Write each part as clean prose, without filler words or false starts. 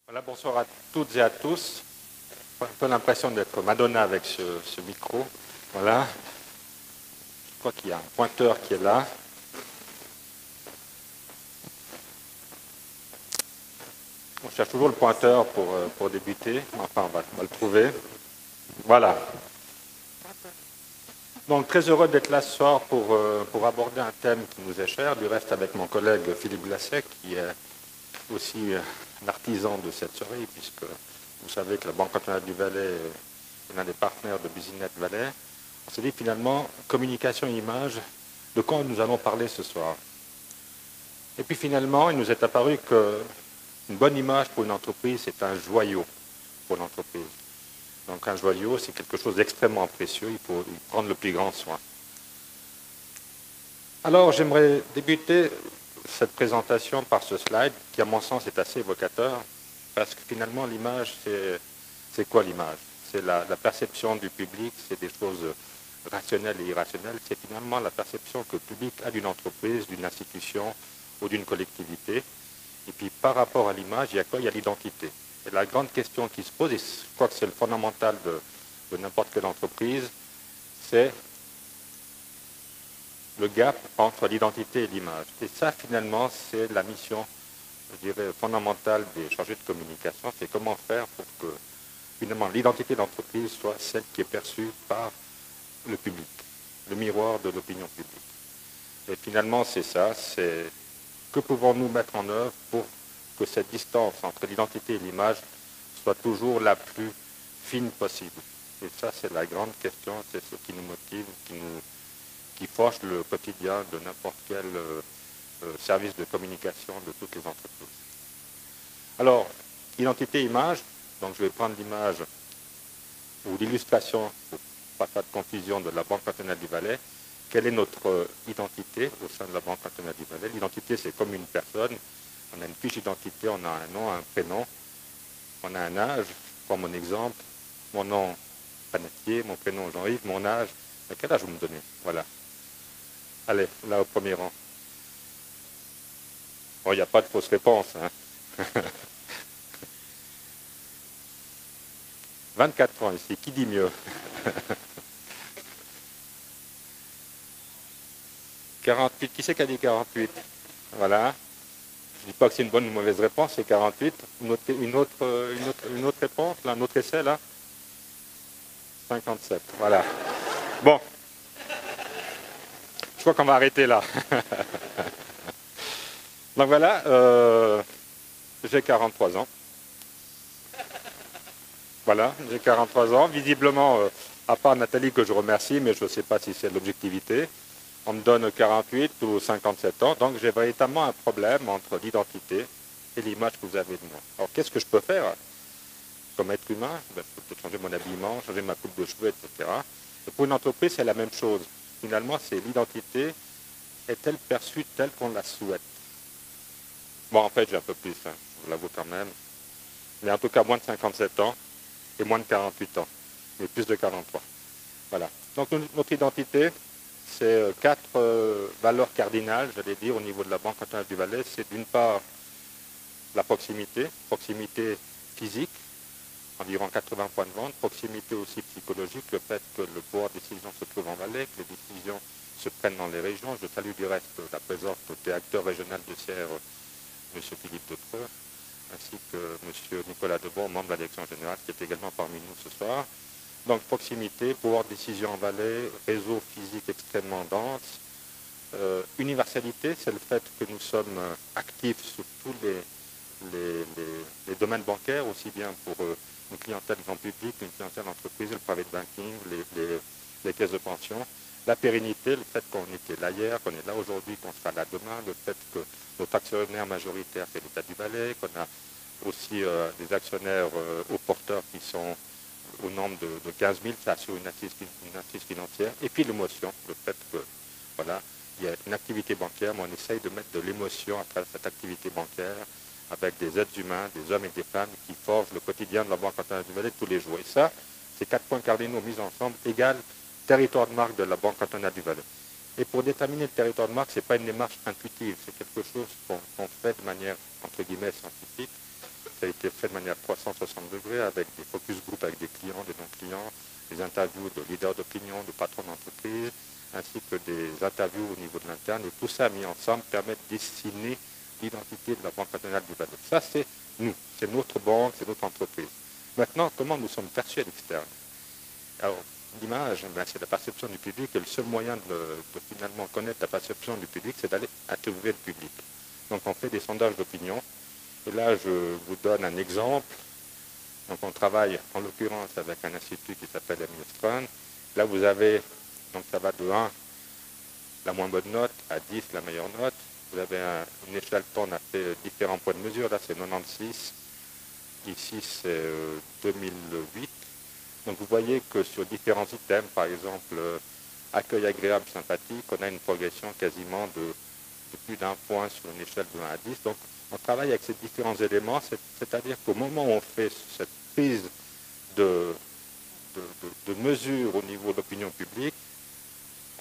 Voilà, bonsoir à toutes et à tous. J'ai un peu l'impression d'être Madonna avec ce micro. Voilà. Je crois qu'il y a un pointeur qui est là. On cherche toujours le pointeur pour débuter. Enfin, on va le trouver. Voilà. Donc, très heureux d'être là ce soir pour aborder un thème qui nous est cher. Du reste, avec mon collègue Philippe Glasset, qui est aussi un artisan de cette soirée, puisque vous savez que la Banque cantonale du Valais est l'un des partenaires de Business Valais. On s'est dit finalement, communication et image, de quoi nous allons parler ce soir. Et puis finalement, il nous est apparu qu'une bonne image pour une entreprise, c'est un joyau pour l'entreprise. Donc un joyau, c'est quelque chose d'extrêmement précieux, il faut y prendre le plus grand soin. Alors j'aimerais débuter cette présentation par ce slide, qui à mon sens est assez évocateur, parce que finalement l'image, c'est quoi l'image? C'est la perception du public, c'est des choses rationnelles et irrationnelles, c'est finalement la perception que le public a d'une entreprise, d'une institution ou d'une collectivité. Et puis par rapport à l'image, il y a quoi? Il y a l'identité. Et la grande question qui se pose, et je crois que c'est le fondamental de n'importe quelle entreprise, c'est le gap entre l'identité et l'image. Et ça, finalement, c'est la mission, je dirais, fondamentale des chargés de communication, c'est comment faire pour que, finalement, l'identité de l'entreprise soit celle qui est perçue par le public, le miroir de l'opinion publique. Et finalement, c'est ça, c'est que pouvons-nous mettre en œuvre pour que cette distance entre l'identité et l'image soit toujours la plus fine possible. Et ça, c'est la grande question, c'est ce qui nous motive, qui forge le quotidien de n'importe quel service de communication de toutes les entreprises. Alors, identité-image, donc je vais prendre l'image ou l'illustration, pour pas faire de confusion, de la Banque cantonale du Valais. Quelle est notre identité au sein de la Banque cantonale du Valais? L'identité, c'est comme une personne. On a une fiche d'identité, on a un nom, un prénom, on a un âge. Je prends mon exemple, mon nom Panetier, mon prénom Jean-Yves, mon âge. Mais quel âge vous me donnez? Voilà. Allez, là au premier rang. Bon, il n'y a pas de fausse réponse. Hein. 24 ans ici, qui dit mieux? 48, qui c'est qui a dit 48? Voilà. Je ne dis pas que c'est une bonne ou une mauvaise réponse, c'est 48. Une autre réponse, là, un autre essai, là? 57, voilà. Bon. Je crois qu'on va arrêter là. Donc voilà, j'ai 43 ans. Voilà, j'ai 43 ans. Visiblement, à part Nathalie que je remercie, mais je ne sais pas si c'est l'objectivité, on me donne 48 ou 57 ans, donc j'ai véritablement un problème entre l'identité et l'image que vous avez de moi. Alors qu'est-ce que je peux faire comme être humain? Je peux peut-être changer mon habillement, changer ma coupe de cheveux, etc. Et pour une entreprise, c'est la même chose. Finalement, c'est l'identité, est-elle perçue telle qu'on la souhaite? Bon, en fait, j'ai un peu plus, hein, je vous l'avoue quand même. Mais en tout cas, moins de 57 ans et moins de 48 ans, mais plus de 43. Voilà. Donc notre identité, c'est 4 valeurs cardinales, j'allais dire, au niveau de la Banque cantonale du Valais. C'est d'une part la proximité physique, environ 80 points de vente, proximité aussi psychologique, le fait que le pouvoir de décision se trouve en Valais, que les décisions se prennent dans les régions. Je salue du reste la présence du directeur régional de Sierre, M. Philippe Dautreux, ainsi que M. Nicolas Debon, membre de la direction générale, qui est également parmi nous ce soir. Donc proximité, pouvoir de décision en Valais, réseau physique extrêmement dense. Universalité, c'est le fait que nous sommes actifs sur tous les domaines bancaires, aussi bien pour une clientèle grand public, une clientèle entreprise, le private banking, les caisses de pension. La pérennité, le fait qu'on était là hier, qu'on est là aujourd'hui, qu'on sera là demain, le fait que notre actionnaire majoritaire, c'est l'État du Valais, qu'on a aussi des actionnaires aux porteurs qui sont au nombre de 15 000, ça assure une assise financière. Et puis l'émotion, le fait que, voilà, il y a une activité bancaire, mais on essaye de mettre de l'émotion à travers cette activité bancaire, avec des êtres humains, des hommes et des femmes qui forgent le quotidien de la Banque cantonale du Valais tous les jours. Et ça, ces 4 points cardinaux mis ensemble égale territoire de marque de la Banque cantonale du Valais. Et pour déterminer le territoire de marque, ce n'est pas une démarche intuitive, c'est quelque chose qu'on fait de manière, entre guillemets, scientifique. Ça a été fait de manière 360 degrés avec des focus group avec des clients, des non-clients, des interviews de leaders d'opinion, de patrons d'entreprise, ainsi que des interviews au niveau de l'interne. Et tout ça mis ensemble permet de dessiner l'identité de la Banque cantonale du Valais. Ça, c'est nous, c'est notre banque, c'est notre entreprise. Maintenant, comment nous sommes perçus à l'externe? Alors, l'image, c'est la perception du public, et le seul moyen de finalement connaître la perception du public, c'est d'aller interviewer le public. Donc, on fait des sondages d'opinion. Et là, je vous donne un exemple. Donc, on travaille en l'occurrence avec un institut qui s'appelle Strun. Là, vous avez, donc ça va de 1, la moins bonne note, à 10, la meilleure note. Vous avez une échelle on a fait différents points de mesure. Là, c'est 96. Ici, c'est 2008. Donc, vous voyez que sur différents items, par exemple, accueil agréable, sympathique, on a une progression quasiment de plus d'un point sur une échelle de 1 à 10. Donc, on travaille avec ces différents éléments, c'est-à-dire qu'au moment où on fait cette prise de mesure au niveau de l'opinion publique,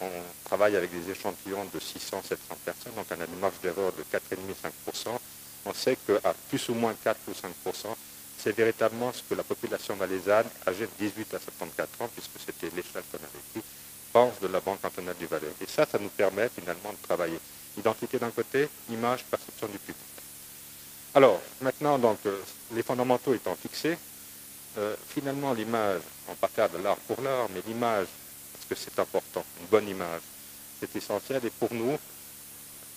on travaille avec des échantillons de 600-700 personnes, donc on a une marge d'erreur de 4,5-5%. On sait qu'à plus ou moins 4 ou 5%, c'est véritablement ce que la population valaisanne, âgée de 18 à 74 ans, puisque c'était l'échelle qu'on avait prise, pense de la Banque cantonale du Valais. Et ça nous permet finalement de travailler. Identité d'un côté, image, perception du public. Alors, maintenant, donc, les fondamentaux étant fixés, finalement, l'image, on ne va pas faire de l'art pour l'art, mais l'image, parce que c'est important, une bonne image, c'est essentiel. Et pour nous,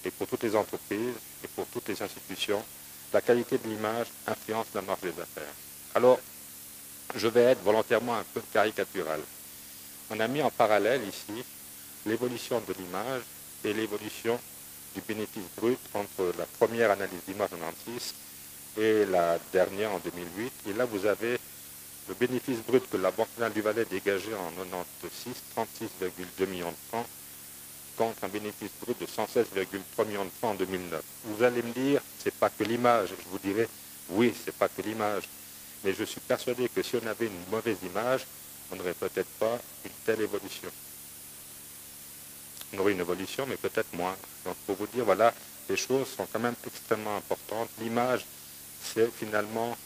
et pour toutes les entreprises, et pour toutes les institutions, la qualité de l'image influence la marge des affaires. Alors, je vais être volontairement un peu caricatural. On a mis en parallèle ici l'évolution de l'image et l'évolution du bénéfice brut entre la première analyse d'image en 1996 et la dernière en 2008. Et là, vous avez le bénéfice brut que la Banque cantonale du Valais dégageait en 1996, 36,2 millions de francs, contre un bénéfice brut de 116,3 millions de francs en 2009. Vous allez me dire, c'est pas que l'image. Je vous dirai, oui, c'est pas que l'image. Mais je suis persuadé que si on avait une mauvaise image, on n'aurait peut-être pas une telle évolution. On aurait une évolution, mais peut-être moins. Donc, pour vous dire, voilà, les choses sont quand même extrêmement importantes. L'image, c'est finalement,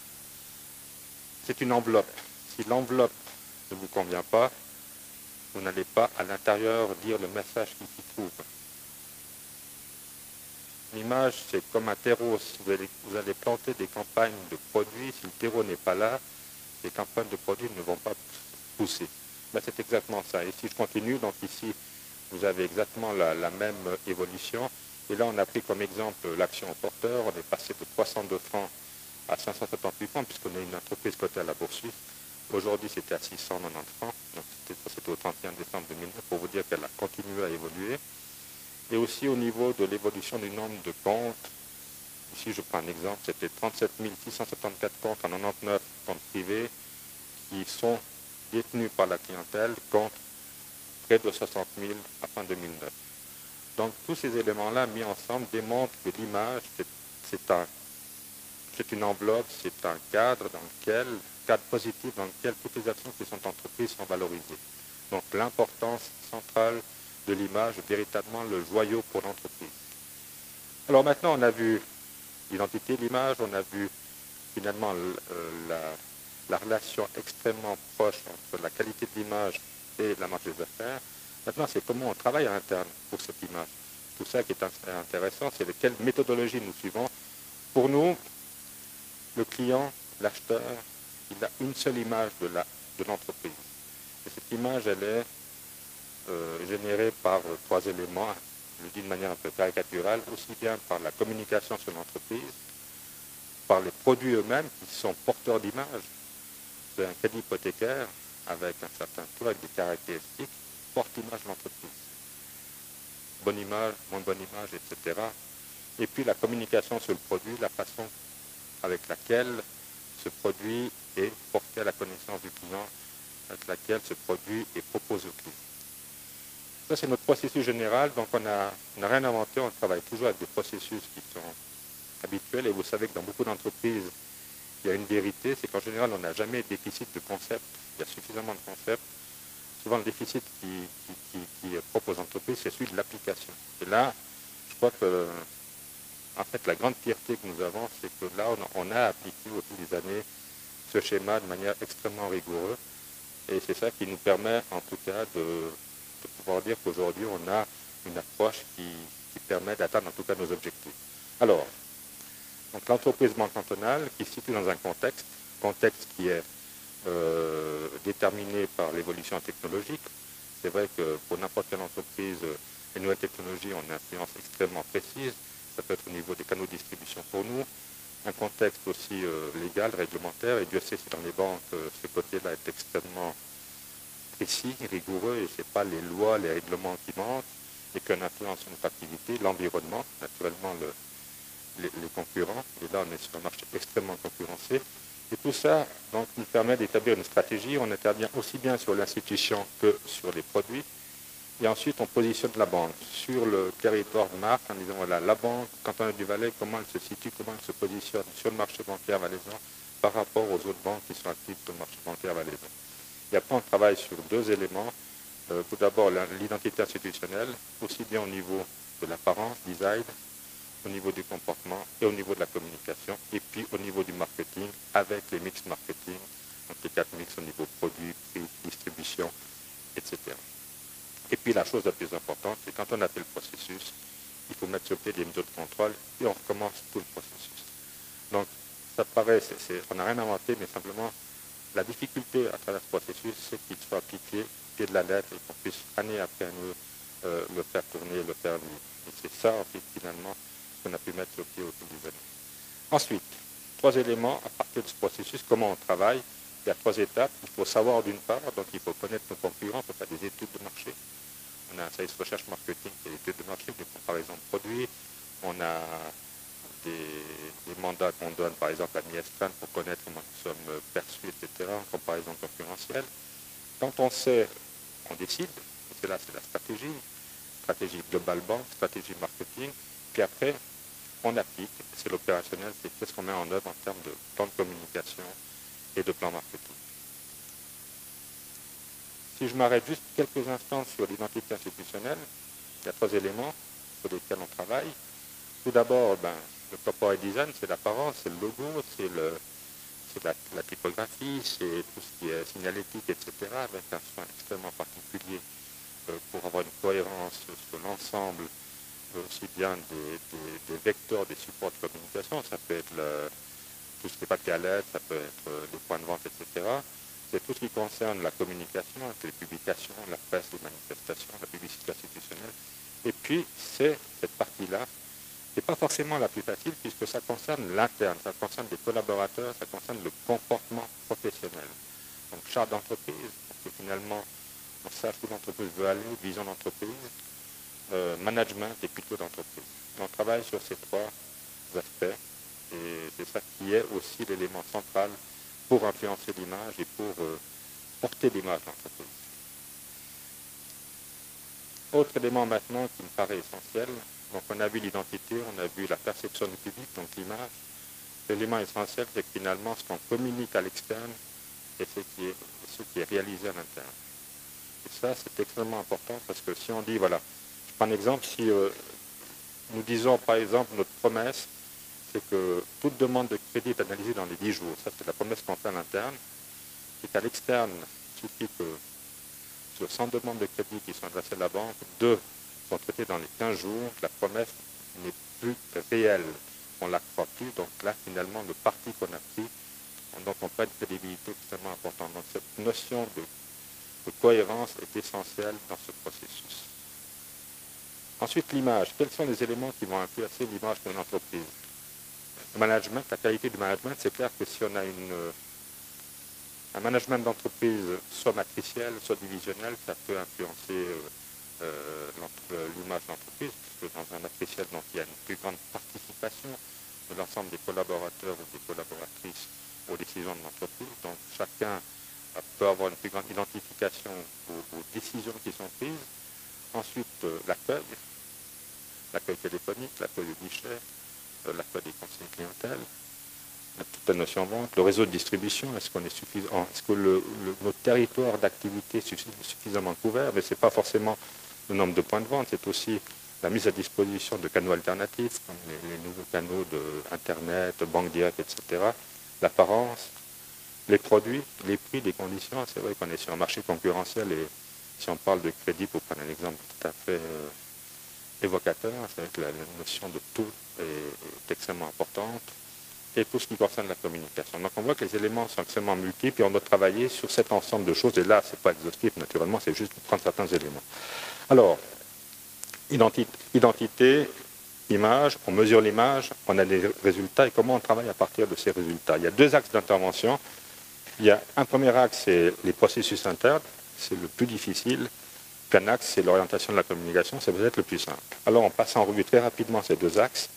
c'est une enveloppe. Si l'enveloppe ne vous convient pas, vous n'allez pas à l'intérieur lire le message qui s'y trouve. L'image, c'est comme un terreau. Si vous allez planter des campagnes de produits, si le terreau n'est pas là, les campagnes de produits ne vont pas pousser. Ben, c'est exactement ça. Et si je continue, donc ici, vous avez exactement la même évolution. Et là, on a pris comme exemple l'action au porteur. On est passé de 302 francs à 578 francs, puisqu'on est une entreprise cotée à la bourse suisse. Aujourd'hui, c'était à 690 francs. Donc, c'était au 31 décembre 2009, pour vous dire qu'elle a continué à évoluer. Et aussi au niveau de l'évolution du nombre de comptes. Ici, je prends un exemple. C'était 37 674 comptes en 99 comptes privés qui sont détenus par la clientèle contre près de 60 000 à fin 2009. Donc tous ces éléments-là mis ensemble démontrent que l'image, c'est une enveloppe, c'est un cadre cadre positif dans lequel toutes les actions qui sont entreprises sont valorisées. Donc l'importance centrale de l'image est véritablement le joyau pour l'entreprise. Alors maintenant, on a vu l'identité de l'image, on a vu finalement la relation extrêmement proche entre la qualité de l'image et la marge des affaires. Maintenant, c'est comment on travaille à l'interne pour cette image. Tout ça qui est intéressant, c'est quelle méthodologie nous suivons. Pour nous, le client, l'acheteur, il a une seule image de l'entreprise. Et cette image, elle est générée par 3 éléments. Je le dis de manière un peu caricaturale, aussi bien par la communication sur l'entreprise, par les produits eux-mêmes qui sont porteurs d'image. C'est un crédit hypothécaire avec un certain taux, avec des caractéristiques, porte image de l'entreprise. Bonne image, moins bonne image, etc. Et puis la communication sur le produit, la façon avec laquelle ce produit est porté à la connaissance du client, avec laquelle ce produit est proposé au client. Ça, c'est notre processus général. Donc, on n'a rien inventé. On travaille toujours avec des processus qui sont habituels. Et vous savez que dans beaucoup d'entreprises, il y a une vérité, c'est qu'en général, on n'a jamais de déficit de concept. Il y a suffisamment de concepts. Souvent, le déficit qui est propre aux entreprises, c'est celui de l'application. Et là, je crois que en fait, la grande fierté que nous avons, c'est que là, on a appliqué au fil des années ce schéma de manière extrêmement rigoureuse. Et c'est ça qui nous permet, en tout cas, de pouvoir dire qu'aujourd'hui, on a une approche qui permet d'atteindre, en tout cas, nos objectifs. Alors, donc l'entreprise banque cantonale qui se situe dans un contexte qui est déterminé par l'évolution technologique. C'est vrai que pour n'importe quelle entreprise, les nouvelles technologies ont une influence extrêmement précise. Ça peut être au niveau des canaux de distribution pour nous, un contexte aussi légal, réglementaire, et Dieu sait si dans les banques, ce côté-là est extrêmement précis, rigoureux, et ce n'est pas les lois, les règlements qui manquent, et qu'on influence sur notre activité, l'environnement, naturellement les concurrents, et là on est sur un marché extrêmement concurrencé. Et tout ça donc, nous permet d'établir une stratégie. On intervient aussi bien sur l'institution que sur les produits. Et ensuite, on positionne la banque sur le territoire de marque en disant, voilà, la banque, cantonale du Valais, comment elle se situe, comment elle se positionne sur le marché bancaire valaisan par rapport aux autres banques qui sont actives sur le marché bancaire valaisan. Et après, on travaille sur deux éléments. Tout d'abord, l'identité institutionnelle, aussi bien au niveau de l'apparence, design, au niveau du comportement et au niveau de la communication, et puis au niveau du marketing avec les mix marketing, donc les 4 mix au niveau produit, prix, distribution, etc. Et puis la chose la plus importante, c'est quand on a fait le processus, il faut mettre sur pied des mesures de contrôle et on recommence tout le processus. Donc ça paraît, on n'a rien inventé, mais simplement la difficulté à travers ce processus, c'est qu'il soit appliqué pied de la lettre et qu'on puisse année après année le faire tourner, le faire vivre. Et c'est ça, en fait, finalement, qu'on a pu mettre sur pied au fil des années. Ensuite, 3 éléments à partir de ce processus, comment on travaille. Il y a 3 étapes. Il faut savoir d'une part, donc il faut connaître nos concurrents, il faut faire des études de marché. On a un service recherche marketing qui est études de marché, des comparaisons de produits. On a des mandats qu'on donne, par exemple à Niestran, pour connaître comment nous sommes perçus, etc., en comparaison concurrentielle. Quand on sait, on décide, et c'est là, c'est la stratégie globale banque, stratégie marketing, puis après, on applique, c'est l'opérationnel, c'est qu'est-ce qu'on met en œuvre en termes de plan de communication et de plan marketing. Si je m'arrête juste quelques instants sur l'identité institutionnelle, il y a 3 éléments sur lesquels on travaille. Tout d'abord, le corporate design, c'est l'apparence, c'est le logo, c'est la typographie, c'est tout ce qui est signalétique, etc., avec un soin extrêmement particulier pour avoir une cohérence sur l'ensemble, aussi bien des vecteurs, des supports de communication. Ça peut être tout ce qui est papier à lettres, ça peut être les points de vente, etc. C'est tout ce qui concerne la communication, les publications, la presse, les manifestations, la publicité institutionnelle. Et puis, c'est cette partie-là qui n'est pas forcément la plus facile, puisque ça concerne l'interne, ça concerne les collaborateurs, ça concerne le comportement professionnel. Donc, charte d'entreprise, pour que finalement, on sache où l'entreprise veut aller, vision d'entreprise, management et culture d'entreprise. On travaille sur ces 3 aspects, et c'est ça qui est aussi l'élément central pour influencer l'image et pour porter l'image d'entreprise. Autre élément maintenant qui me paraît essentiel, donc on a vu l'identité, on a vu la perception du public, donc l'image. L'élément essentiel, c'est que finalement, ce qu'on communique à l'externe et ce qui est réalisé à l'interne. Et ça, c'est extrêmement important parce que si on dit, voilà, je prends un exemple, si nous disons par exemple notre promesse, c'est que toute demande de crédit est analysée dans les 10 jours. Ça, c'est la promesse qu'on fait à l'interne. Et qu'à l'externe, il suffit que sur 100 demandes de crédit qui sont adressées à la banque, 2 sont traitées dans les 15 jours. La promesse n'est plus réelle. On ne la croit plus. Donc là, finalement, le parti qu'on a pris, donc on perd une crédibilité extrêmement importante. Donc cette notion de cohérence est essentielle dans ce processus. Ensuite, l'image. Quels sont les éléments qui vont influencer l'image d'une entreprise? Le management, la qualité du management, c'est clair que si on a un management d'entreprise soit matriciel, soit divisionnel, ça peut influencer l'image de l'entreprise, puisque dans un matriciel, donc, il y a une plus grande participation de l'ensemble des collaborateurs ou des collaboratrices aux décisions de l'entreprise. Donc chacun peut avoir une plus grande identification aux décisions qui sont prises. Ensuite, l'accueil téléphonique, l'accueil au guichet, l'accueil des conseillers clientèle, toute la notion de vente, le réseau de distribution, est-ce qu'on est suffisant, est-ce que notre territoire d'activité est suffisamment couvert, mais ce n'est pas forcément le nombre de points de vente, c'est aussi la mise à disposition de canaux alternatifs, comme les nouveaux canaux d'Internet, banque directe, etc. L'apparence, les produits, les prix, les conditions. C'est vrai qu'on est sur un marché concurrentiel et si on parle de crédit, pour prendre un exemple tout à fait évocateur, c'est vrai que la notion de taux est extrêmement importante et tout ce qui concerne la communication. Donc on voit que les éléments sont extrêmement multiples et on doit travailler sur cet ensemble de choses. Et là, ce n'est pas exhaustif, naturellement, c'est juste pour prendre certains éléments. Alors, identité, image, on mesure l'image, on a des résultats et comment on travaille à partir de ces résultats. Il y a deux axes d'intervention. Il y a un premier axe, c'est les processus internes, c'est le plus difficile. Puis un axe, c'est l'orientation de la communication, c'est peut-être le plus simple. Alors on passe en revue très rapidement ces deux axes.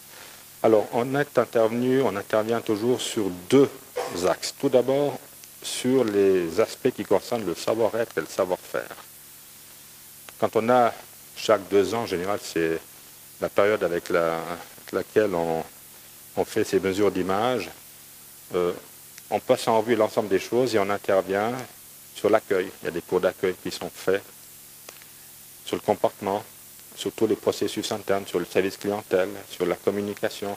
Alors on intervient toujours sur deux axes. Tout d'abord, sur les aspects qui concernent le savoir-être et le savoir-faire. Quand on a chaque 2 ans, en général, c'est la période avec laquelle on fait ces mesures d'image, on passe en revue l'ensemble des choses et on intervient sur l'accueil. Il y a des cours d'accueil qui sont faits, sur le comportement, sur tous les processus internes, sur le service clientèle, sur la communication,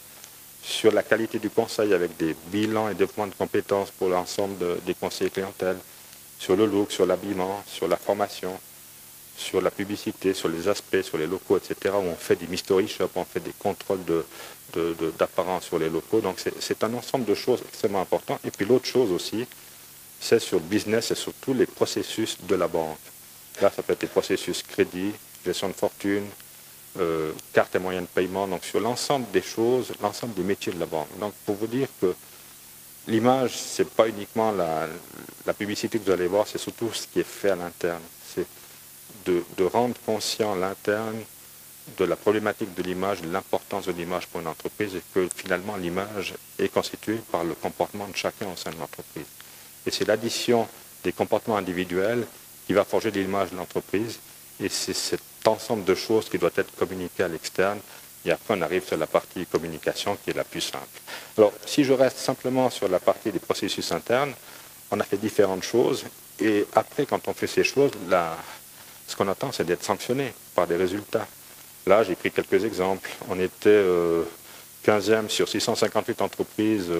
sur la qualité du conseil avec des bilans et développement de compétences pour l'ensemble des conseillers clientèle, sur le look, sur l'habillement, sur la formation, sur la publicité, sur les aspects, sur les locaux, etc., où on fait des mystery shops, on fait des contrôles d'apparence sur les locaux. Donc c'est un ensemble de choses extrêmement importantes. Et puis l'autre chose aussi, c'est sur le business et sur tous les processus de la banque. Là, ça peut être les processus crédit, gestion de fortune, carte et moyens de paiement, donc sur l'ensemble des choses, l'ensemble des métiers de la banque. Donc pour vous dire que l'image, ce n'est pas uniquement la publicité que vous allez voir, c'est surtout ce qui est fait à l'interne. C'est de rendre conscient l'interne de la problématique de l'image, de l'importance de l'image pour une entreprise et que finalement l'image est constituée par le comportement de chacun au sein de l'entreprise. Et c'est l'addition des comportements individuels qui va forger l'image de l'entreprise et c'est cet ensemble de choses qui doit être communiqué à l'externe et après on arrive sur la partie communication qui est la plus simple. Alors si je reste simplement sur la partie des processus internes, on a fait différentes choses et après quand on fait ces choses, ce qu'on attend, c'est d'être sanctionné par des résultats. Là, j'ai pris quelques exemples. On était 15e sur 658 entreprises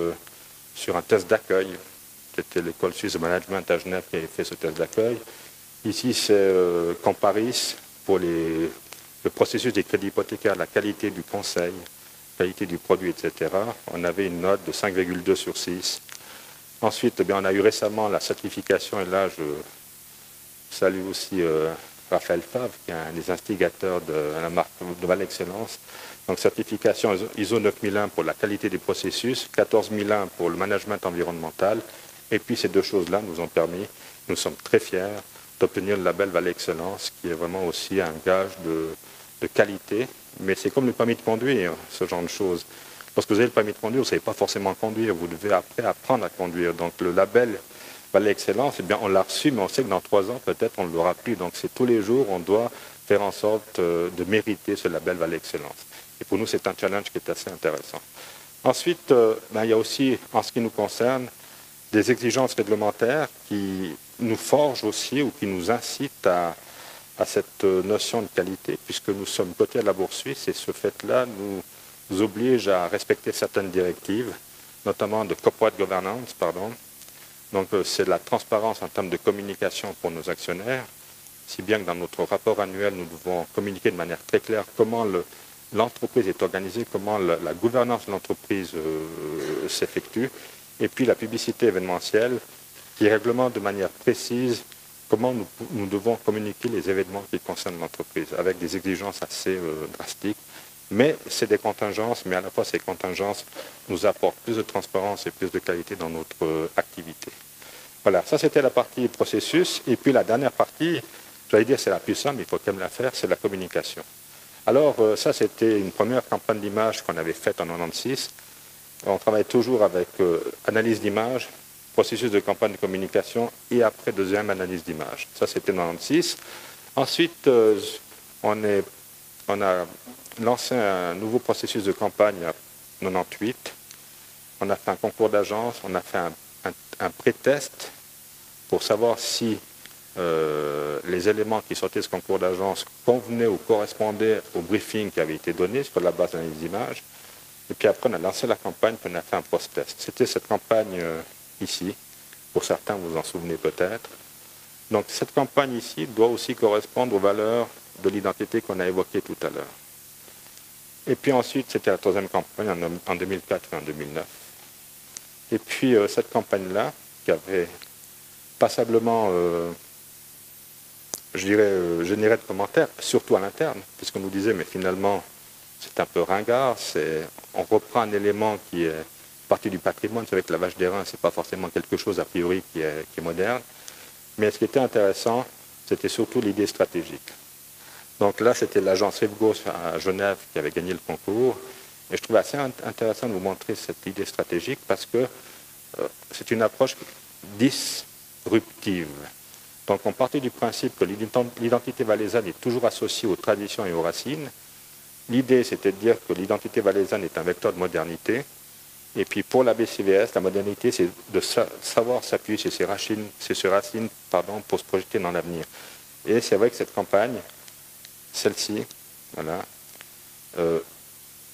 sur un test d'accueil. C'était l'école suisse de management à Genève qui avait fait ce test d'accueil. Ici, c'est Comparis pour le processus des crédits hypothécaires, la qualité du conseil, la qualité du produit, etc. On avait une note de 5,2 sur 6. Ensuite, on a eu récemment la certification, et là, je salue aussi Raphaël Favre, qui est un des instigateurs de la marque de Val Excellence. Donc certification ISO 9001 pour la qualité des processus, 14001 pour le management environnemental. Et puis ces deux choses-là nous ont permis, nous sommes très fiers d'obtenir le label Val Excellence, qui est vraiment aussi un gage de qualité. Mais c'est comme le permis de conduire, ce genre de choses. Lorsque vous avez le permis de conduire, vous ne savez pas forcément conduire, vous devez après apprendre à conduire. Donc le label Val Excellence, eh bien, on l'a reçu, mais on sait que dans 3 ans, peut-être, on ne l'aura plus. Donc, c'est tous les jours, on doit faire en sorte de mériter ce label Val Excellence. Et pour nous, c'est un challenge qui est assez intéressant. Ensuite, il y a aussi, en ce qui nous concerne, des exigences réglementaires qui nous forgent aussi ou qui nous incitent à cette notion de qualité, puisque nous sommes cotés à la Bourse suisse et ce fait-là nous oblige à respecter certaines directives, notamment de corporate governance, Donc c'est la transparence en termes de communication pour nos actionnaires, si bien que dans notre rapport annuel, nous devons communiquer de manière très claire comment l'entreprise est organisée, comment la gouvernance de l'entreprise s'effectue, et puis la publicité événementielle qui réglemente de manière précise comment nous devons communiquer les événements qui concernent l'entreprise, avec des exigences assez drastiques. Mais c'est des contingences, mais à la fois ces contingences nous apportent plus de transparence et plus de qualité dans notre activité. Voilà, ça c'était la partie processus. Et puis la dernière partie, j'allais dire c'est la plus simple, il faut quand même la faire, c'est la communication. Alors ça c'était une première campagne d'image qu'on avait faite en 96. On travaille toujours avec analyse d'image, processus de campagne de communication et après deuxième analyse d'image. Ça c'était en 96. Ensuite, on a lancé un nouveau processus de campagne en 98. On a fait un concours d'agence, on a fait un pré-test pour savoir si les éléments qui sortaient de ce concours d'agence convenaient ou correspondaient au briefing qui avait été donné sur la base d'analyse d'images. Et puis après, on a lancé la campagne, puis on a fait un post-test. C'était cette campagne ici. Pour certains, vous vous en souvenez peut-être. Donc cette campagne ici doit aussi correspondre aux valeurs de l'identité qu'on a évoquées tout à l'heure. Et puis ensuite, c'était la troisième campagne en 2004 et en 2009. Et puis cette campagne-là, qui avait passablement, je dirais, généré de commentaires, surtout à l'interne, puisqu'on nous disait, mais finalement, c'est un peu ringard, on reprend un élément qui est partie du patrimoine, c'est vrai que la vache des reins, ce n'est pas forcément quelque chose a priori qui est moderne. Mais ce qui était intéressant, c'était surtout l'idée stratégique. Donc là, c'était l'agence Rivgos à Genève qui avait gagné le concours. Et je trouvais assez intéressant de vous montrer cette idée stratégique parce que c'est une approche disruptive. Donc on partait du principe que l'identité valaisanne est toujours associée aux traditions et aux racines. L'idée, c'était de dire que l'identité valaisanne est un vecteur de modernité. Et puis pour la BCVS, la modernité, c'est de savoir s'appuyer sur ses racines, pour se projeter dans l'avenir. Et c'est vrai que cette campagne, celle-ci, voilà,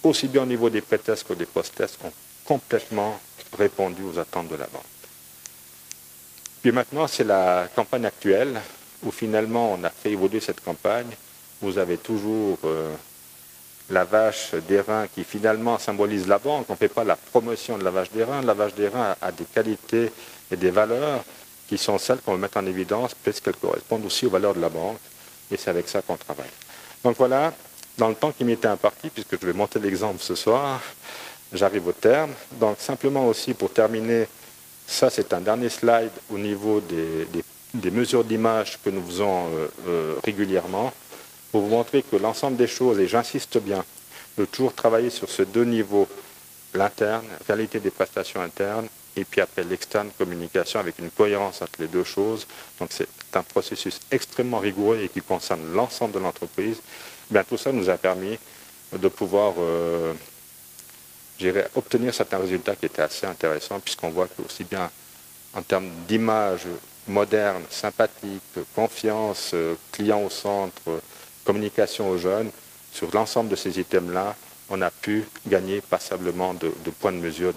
aussi bien au niveau des pré-tests que des post-tests, ont complètement répondu aux attentes de la vente. Puis maintenant, c'est la campagne actuelle, où finalement on a fait évoluer cette campagne. Vous avez toujours la vache d'airain qui finalement symbolise la banque. On ne fait pas la promotion de la vache d'airain. La vache d'airain a des qualités et des valeurs qui sont celles qu'on veut mettre en évidence puisqu'elles correspondent aussi aux valeurs de la banque. Et c'est avec ça qu'on travaille. Donc voilà, dans le temps qui m'était imparti, puisque je vais monter l'exemple ce soir, j'arrive au terme. Donc simplement aussi pour terminer, ça c'est un dernier slide au niveau des mesures d'image que nous faisons régulièrement, pour vous montrer que l'ensemble des choses, et j'insiste bien, de toujours travailler sur ces deux niveaux, l'interne, réalité des prestations internes, et puis après l'externe, communication, avec une cohérence entre les deux choses. Donc c'est un processus extrêmement rigoureux et qui concerne l'ensemble de l'entreprise. Bien, tout ça nous a permis de pouvoir obtenir certains résultats qui étaient assez intéressants, puisqu'on voit que aussi bien en termes d'image moderne, sympathique, confiance, client au centre, communication aux jeunes, sur l'ensemble de ces items-là, on a pu gagner passablement de points de mesure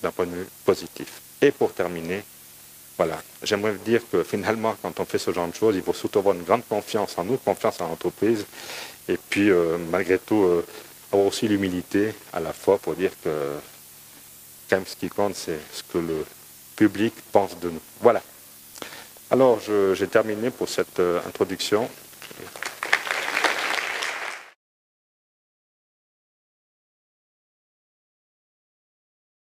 d'un point de vue positif. Et pour terminer, voilà, j'aimerais dire que finalement, quand on fait ce genre de choses, il faut surtout avoir une grande confiance en nous, confiance en l'entreprise, et puis malgré tout, avoir aussi l'humilité à la fois pour dire que quand même ce qui compte, c'est ce que le public pense de nous. Voilà. Alors, j'ai terminé pour cette introduction.